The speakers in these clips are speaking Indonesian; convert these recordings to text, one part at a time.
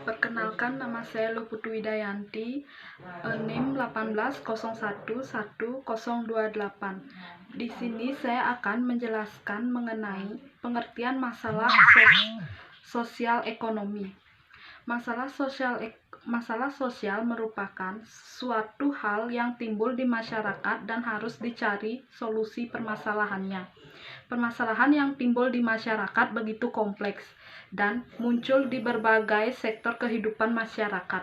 Perkenalkan, nama saya Luputu Widayanti, NIM 180111028. Di sini saya akan menjelaskan mengenai pengertian masalah sosial ekonomi. Masalah sosial merupakan suatu hal yang timbul di masyarakat dan harus dicari solusi permasalahannya. Permasalahan yang timbul di masyarakat begitu kompleks dan muncul di berbagai sektor kehidupan masyarakat.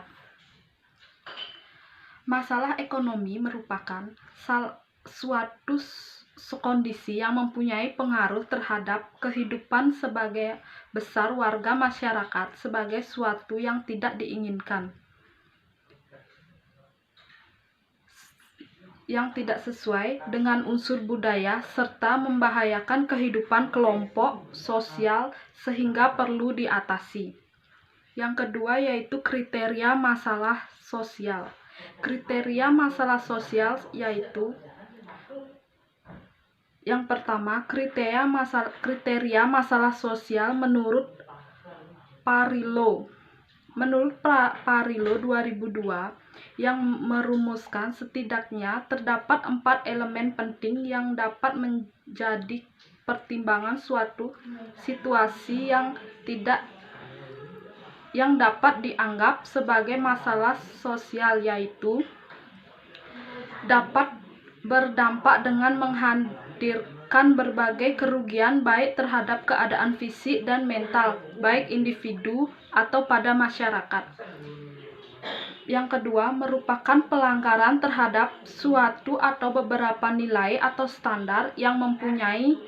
Masalah ekonomi merupakan suatu kondisi yang mempunyai pengaruh terhadap kehidupan sebagai besar warga masyarakat sebagai suatu yang tidak diinginkan, yang tidak sesuai dengan unsur budaya serta membahayakan kehidupan kelompok sosial sehingga perlu diatasi. Yang kedua yaitu kriteria masalah sosial. Kriteria masalah sosial yaitu yang pertama, kriteria masalah sosial menurut Parilo. Menurut Parilo 2002 yang merumuskan setidaknya terdapat 4 elemen penting yang dapat menjadi pertimbangan suatu situasi yang dapat dianggap sebagai masalah sosial, yaitu dapat berdampak dengan menghadirkan berbagai kerugian baik terhadap keadaan fisik dan mental baik individu atau pada masyarakat. Yang kedua, merupakan pelanggaran terhadap suatu atau beberapa nilai atau standar yang mempunyai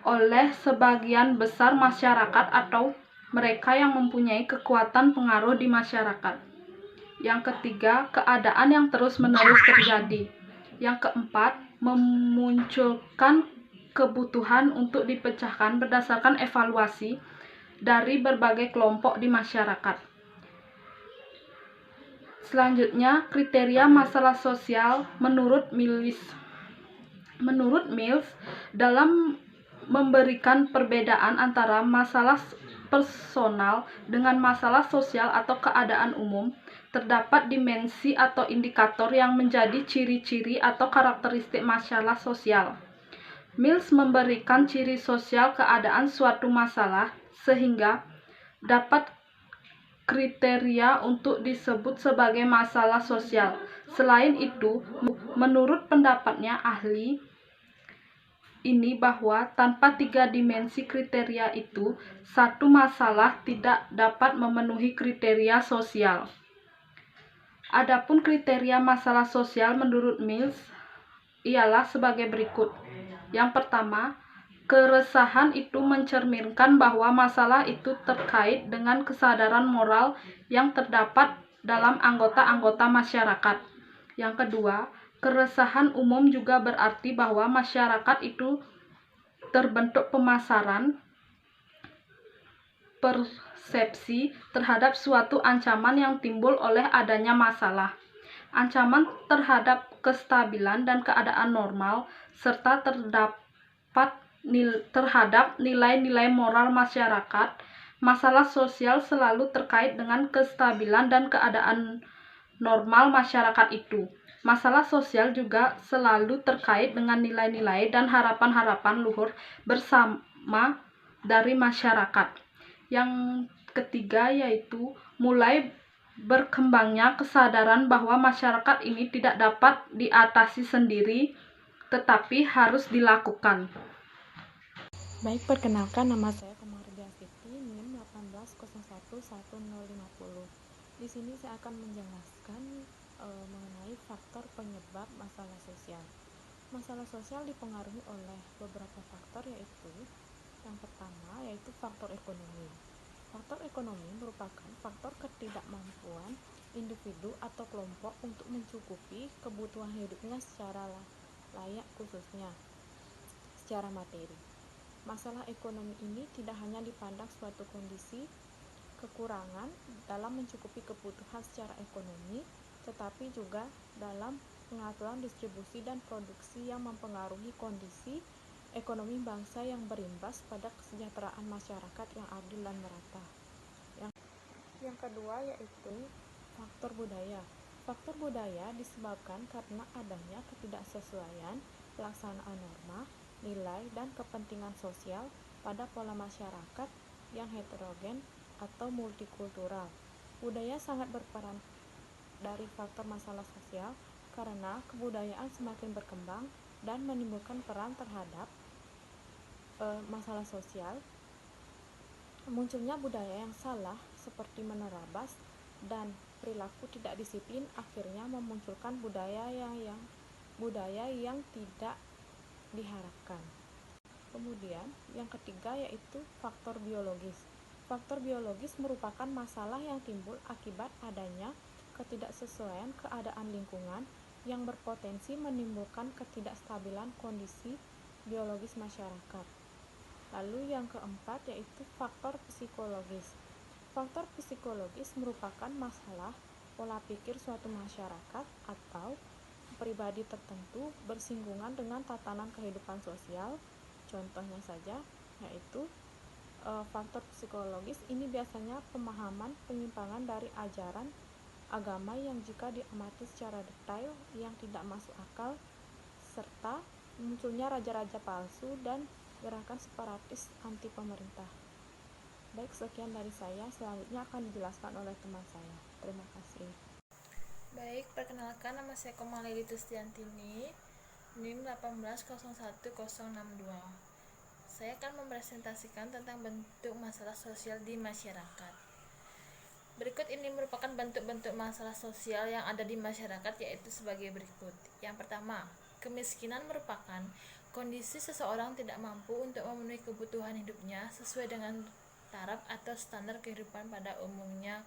oleh sebagian besar masyarakat atau mereka yang mempunyai kekuatan pengaruh di masyarakat. Yang ketiga, keadaan yang terus-menerus terjadi. Yang keempat, memunculkan kebutuhan untuk dipecahkan berdasarkan evaluasi dari berbagai kelompok di masyarakat. Selanjutnya, kriteria masalah sosial menurut Mills. Menurut Mills, dalam memberikan perbedaan antara masalah personal dengan masalah sosial atau keadaan umum, terdapat dimensi atau indikator yang menjadi ciri-ciri atau karakteristik masalah sosial. Mills memberikan ciri sosial keadaan suatu masalah sehingga dapat kriteria untuk disebut sebagai masalah sosial. Selain itu, menurut pendapatnya ahli ini bahwa tanpa 3 dimensi kriteria itu, satu masalah tidak dapat memenuhi kriteria sosial. Adapun kriteria masalah sosial menurut Mills ialah sebagai berikut. Yang pertama, keresahan itu mencerminkan bahwa masalah itu terkait dengan kesadaran moral yang terdapat dalam anggota-anggota masyarakat. Yang kedua, keresahan umum juga berarti bahwa masyarakat itu terbentuk persepsi terhadap suatu ancaman yang timbul oleh adanya masalah. Ancaman terhadap kestabilan dan keadaan normal serta terhadap nilai-nilai moral masyarakat. Masalah sosial selalu terkait dengan kestabilan dan keadaan normal masyarakat itu. Masalah sosial juga selalu terkait dengan nilai-nilai dan harapan-harapan luhur bersama dari masyarakat. Yang ketiga yaitu mulai berkembangnya kesadaran bahwa masyarakat ini tidak dapat diatasi sendiri, tetapi harus dilakukan. Baik, perkenalkan, nama saya Komardia Siti, NIM 180111050. Di sini saya akan menjelaskan mengenai faktor penyebab masalah sosial. Masalah sosial dipengaruhi oleh beberapa faktor, yaitu yang pertama yaitu faktor ekonomi. Faktor ekonomi merupakan faktor ketidakmampuan individu atau kelompok untuk mencukupi kebutuhan hidupnya secara layak, khususnya secara materi. Masalah ekonomi ini tidak hanya dipandang suatu kondisi kekurangan dalam mencukupi kebutuhan secara ekonomi, tetapi juga dalam pengaturan distribusi dan produksi yang mempengaruhi kondisi ekonomi bangsa yang berimbas pada kesejahteraan masyarakat yang adil dan merata. Yang kedua yaitu faktor budaya. Faktor budaya disebabkan karena adanya ketidaksesuaian pelaksanaan norma, nilai, dan kepentingan sosial pada pola masyarakat yang heterogen atau multikultural. Budaya sangat berperan dari faktor masalah sosial karena kebudayaan semakin berkembang dan menimbulkan peran terhadap masalah sosial. Munculnya budaya yang salah seperti menerabas dan perilaku tidak disiplin akhirnya memunculkan budaya yang tidak diharapkan. Kemudian yang ketiga yaitu faktor biologis. Faktor biologis merupakan masalah yang timbul akibat adanya ketidaksesuaian keadaan lingkungan yang berpotensi menimbulkan ketidakstabilan kondisi biologis masyarakat. Lalu yang keempat yaitu faktor psikologis. Faktor psikologis merupakan masalah pola pikir suatu masyarakat atau pribadi tertentu bersinggungan dengan tatanan kehidupan sosial. Contohnya saja yaitu faktor psikologis ini biasanya pemahaman penyimpangan dari ajaran agama yang jika diamati secara detail yang tidak masuk akal, serta munculnya raja-raja palsu dan gerakan separatis anti pemerintah. Baik, sekian dari saya. Selanjutnya akan dijelaskan oleh teman saya. Terima kasih. Baik, perkenalkan nama saya Komaledi Tustiantini, NIM 1801062. Saya akan mempresentasikan tentang bentuk masalah sosial di masyarakat. Berikut ini merupakan bentuk-bentuk masalah sosial yang ada di masyarakat, yaitu sebagai berikut. Yang pertama, kemiskinan merupakan kondisi seseorang tidak mampu untuk memenuhi kebutuhan hidupnya sesuai dengan taraf atau standar kehidupan pada umumnya.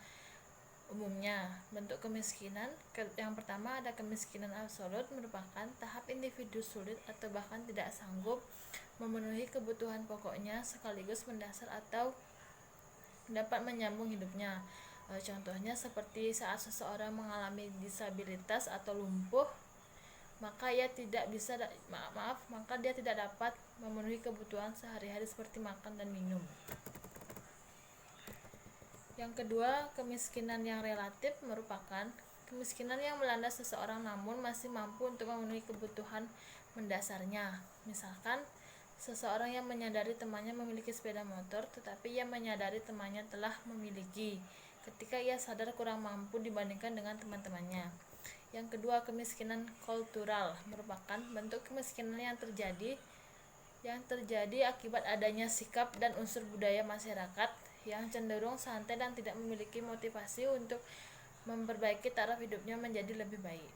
Bentuk kemiskinan yang pertama ada kemiskinan absolut, merupakan tahap individu sulit atau bahkan tidak sanggup memenuhi kebutuhan pokoknya sekaligus mendasar atau dapat menyambung hidupnya. Contohnya seperti saat seseorang mengalami disabilitas atau lumpuh, maka dia tidak dapat memenuhi kebutuhan sehari-hari seperti makan dan minum. Yang kedua, kemiskinan yang relatif merupakan kemiskinan yang melanda seseorang namun masih mampu untuk memenuhi kebutuhan mendasarnya. Misalkan, seseorang yang menyadari temannya memiliki sepeda motor, tetapi ia menyadari temannya telah memiliki, ketika ia sadar kurang mampu dibandingkan dengan teman-temannya. Yang kedua, kemiskinan kultural merupakan bentuk kemiskinan yang terjadi akibat adanya sikap dan unsur budaya masyarakat yang cenderung santai dan tidak memiliki motivasi untuk memperbaiki taraf hidupnya menjadi lebih baik.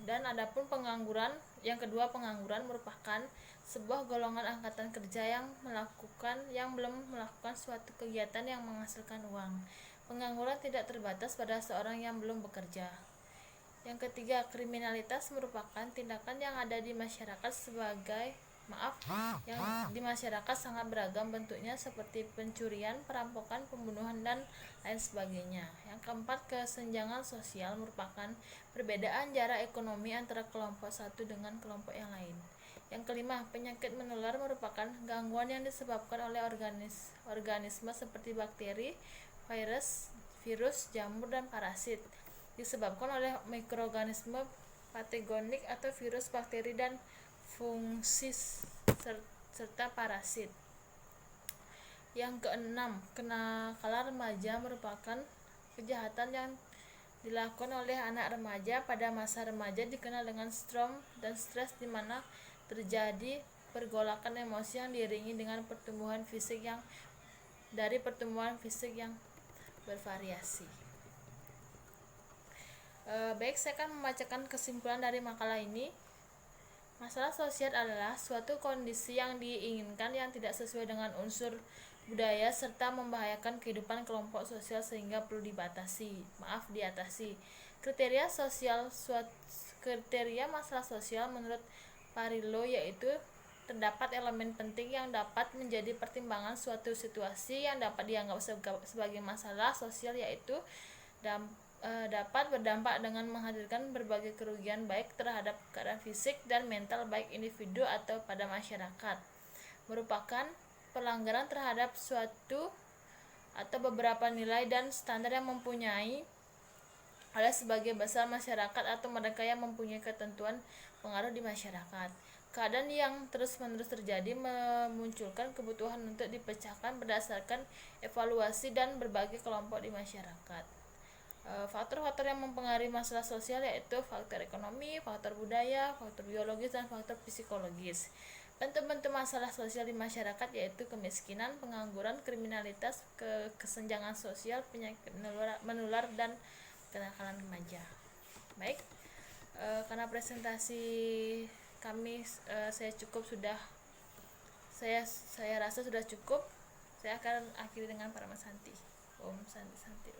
Dan adapun pengangguran, yang kedua, pengangguran merupakan sebuah golongan angkatan kerja yang belum melakukan suatu kegiatan yang menghasilkan uang. Pengangguran tidak terbatas pada seorang yang belum bekerja. Yang ketiga, kriminalitas merupakan tindakan yang ada di masyarakat yang di masyarakat sangat beragam bentuknya seperti pencurian, perampokan, pembunuhan, dan lain sebagainya. Yang keempat, kesenjangan sosial merupakan perbedaan jarak ekonomi antara kelompok satu dengan kelompok yang lain. Yang kelima, penyakit menular merupakan gangguan yang disebabkan oleh organisme seperti bakteri, virus, jamur, dan parasit, disebabkan oleh mikroorganisme patogenik atau virus, bakteri, dan fungsi serta parasit. Yang keenam, kenakalan remaja merupakan kejahatan yang dilakukan oleh anak remaja pada masa remaja, dikenal dengan storm dan stres, di mana terjadi pergolakan emosi yang diiringi dengan pertumbuhan fisik yang bervariasi. Baik, saya akan membacakan kesimpulan dari makalah ini. Masalah sosial adalah suatu kondisi yang diinginkan yang tidak sesuai dengan unsur budaya serta membahayakan kehidupan kelompok sosial sehingga perlu diatasi. Kriteria masalah sosial menurut Parillo yaitu terdapat elemen penting yang dapat menjadi pertimbangan suatu situasi yang dapat dianggap sebagai masalah sosial, yaitu dapat berdampak dengan menghadirkan berbagai kerugian baik terhadap keadaan fisik dan mental baik individu atau pada masyarakat, merupakan pelanggaran terhadap suatu atau beberapa nilai dan standar yang mempunyai oleh sebagian besar masyarakat atau mereka yang mempunyai ketentuan pengaruh di masyarakat. Keadaan yang terus-menerus terjadi memunculkan kebutuhan untuk dipecahkan berdasarkan evaluasi dan berbagai kelompok di masyarakat. Faktor-faktor yang mempengaruhi masalah sosial yaitu faktor ekonomi, faktor budaya, faktor biologis, dan faktor psikologis. Bentuk-bentuk masalah sosial di masyarakat yaitu kemiskinan, pengangguran, kriminalitas, kesenjangan sosial, penyakit menular, dan kenakalan remaja. Baik, karena presentasi kami saya rasa sudah cukup. Saya akan akhiri dengan Paramasanti. Om Santi Santi.